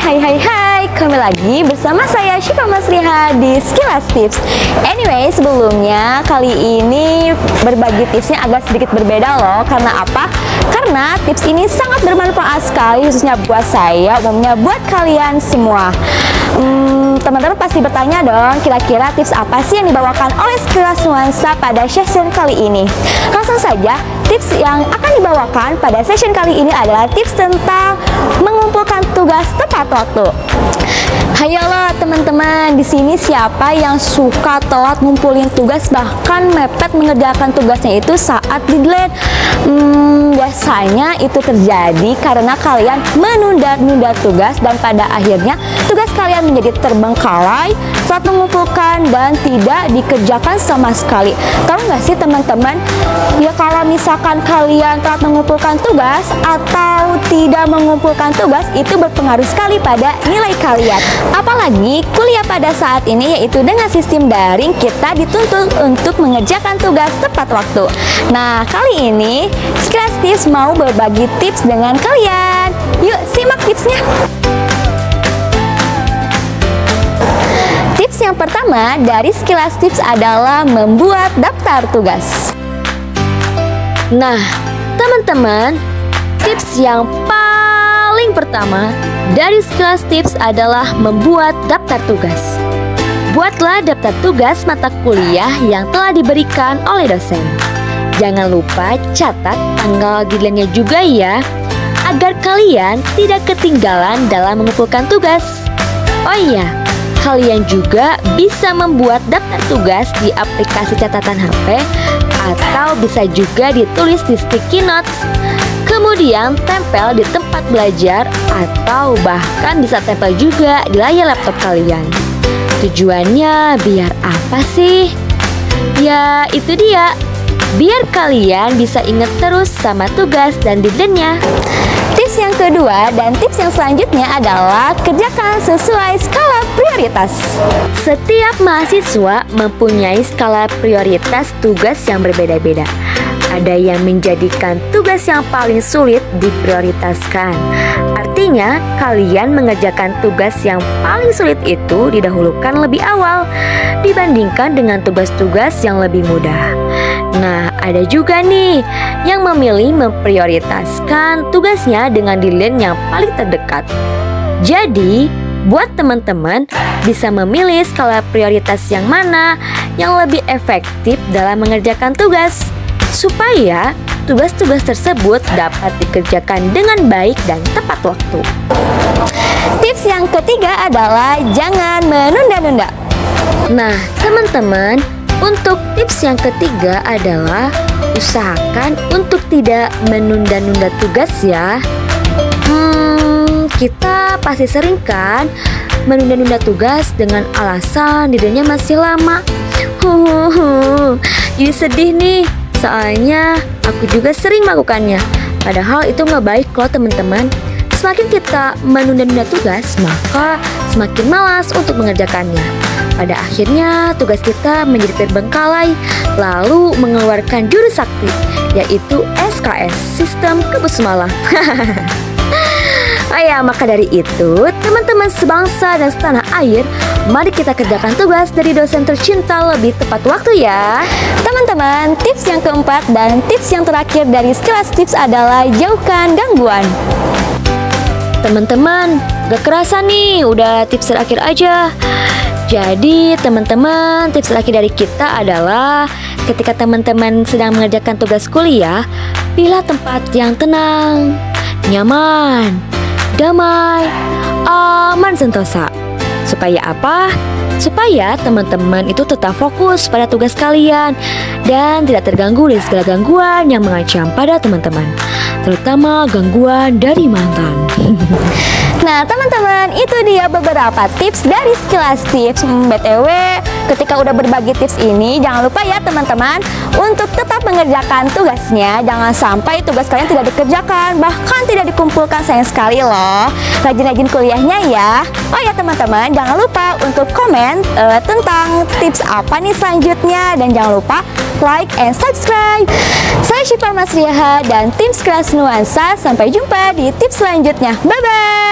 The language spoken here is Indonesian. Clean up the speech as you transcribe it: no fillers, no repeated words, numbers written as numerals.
Hai, kembali lagi bersama saya Syifa Masriha di Sekilas Tips. Anyway, sebelumnya kali ini berbagi tipsnya agak sedikit berbeda loh. Karena apa? Karena tips ini sangat bermanfaat sekali, khususnya buat saya, umumnya buat kalian semua. Teman-teman pasti bertanya dong, kira-kira tips apa sih yang dibawakan oleh Sekilas Nuansa pada session kali ini? Langsung saja, tips yang akan dibawakan pada session kali ini adalah tips tentang mengumpulkan tugas tepat waktu. Hayolah teman-teman, di sini siapa yang suka telat ngumpulin tugas bahkan mepet mengerjakan tugasnya itu saat deadline? Biasanya itu terjadi karena kalian menunda-nunda tugas dan pada akhirnya tugas kalian menjadi terbengkalai saat mengumpulkan dan tidak dikerjakan sama sekali. Tahu nggak sih teman-teman? Ya kalau misalkan kalian telat mengumpulkan tugas atau tidak mengumpulkan tugas itu berpengaruh sekali pada nilai kalian. Apalagi kuliah pada saat ini yaitu dengan sistem daring, kita dituntut untuk mengerjakan tugas tepat waktu. Nah, kali ini Sekilas Tips mau berbagi tips dengan kalian. Yuk simak tipsnya. Tips yang pertama dari Sekilas Tips adalah membuat daftar tugas. Nah, teman-teman, tips yang paling pertama dari Sekilas Tips adalah membuat daftar tugas. Buatlah daftar tugas mata kuliah yang telah diberikan oleh dosen. Jangan lupa catat tanggal deadline-nya juga ya, agar kalian tidak ketinggalan dalam mengumpulkan tugas. Oh iya, kalian juga bisa membuat daftar tugas di aplikasi catatan HP atau bisa juga ditulis di sticky notes. Kemudian tempel di tempat belajar atau bahkan bisa tempel juga di layar laptop kalian. Tujuannya biar apa sih? Ya itu dia, biar kalian bisa ingat terus sama tugas dan deadline-nya. Tips yang kedua dan tips yang selanjutnya adalah kerjakan sesuai skala prioritas. Setiap mahasiswa mempunyai skala prioritas tugas yang berbeda-beda. Ada yang menjadikan tugas yang paling sulit diprioritaskan. Artinya, kalian mengerjakan tugas yang paling sulit itu didahulukan lebih awal dibandingkan dengan tugas-tugas yang lebih mudah. Nah, ada juga nih yang memilih memprioritaskan tugasnya dengan deadline yang paling terdekat. Jadi, buat teman-teman bisa memilih skala prioritas yang mana yang lebih efektif dalam mengerjakan tugas, supaya tugas-tugas tersebut dapat dikerjakan dengan baik dan tepat waktu. Tips yang ketiga adalah jangan menunda-nunda. Nah, teman-teman, untuk tips yang ketiga adalah usahakan untuk tidak menunda-nunda tugas ya. Kita pasti sering kan menunda-nunda tugas dengan alasan deadline-nya masih lama. Jadi sedih nih, soalnya aku juga sering melakukannya. Padahal itu nggak baik loh teman-teman. Semakin kita menunda-nunda tugas, maka semakin malas untuk mengerjakannya. Pada akhirnya tugas kita menjadi terbengkalai, lalu mengeluarkan jurus sakti, yaitu SKS, Sistem Kebusmalah. Oh ya, maka dari itu, teman-teman sebangsa dan setanah air, mari kita kerjakan tugas dari dosen tercinta lebih tepat waktu ya. Teman-teman, tips yang keempat dan tips yang terakhir dari Sekilas Tips adalah jauhkan gangguan. Teman-teman, gak kerasa nih, udah tips terakhir aja. Jadi teman-teman, tips terakhir dari kita adalah ketika teman-teman sedang mengerjakan tugas kuliah, pilih tempat yang tenang, nyaman, damai, aman, sentosa. Supaya apa? Supaya teman-teman itu tetap fokus pada tugas kalian dan tidak terganggu dari segala gangguan yang mengancam pada teman-teman, terutama gangguan dari mantan. Nah teman-teman, itu dia beberapa tips dari Sekilas Tips. BTW, ketika udah berbagi tips ini, jangan lupa ya teman-teman untuk tetap mengerjakan tugasnya. Jangan sampai tugas kalian tidak dikerjakan, bahkan tidak dikumpulkan, sayang sekali loh. Rajin-rajin kuliahnya ya. Oh ya teman-teman, jangan lupa untuk komen tentang tips apa nih selanjutnya. Dan jangan lupa like and subscribe. Saya Syifa Masriha dan tim Sekilas Nuansa. Sampai jumpa di tips selanjutnya. Bye-bye.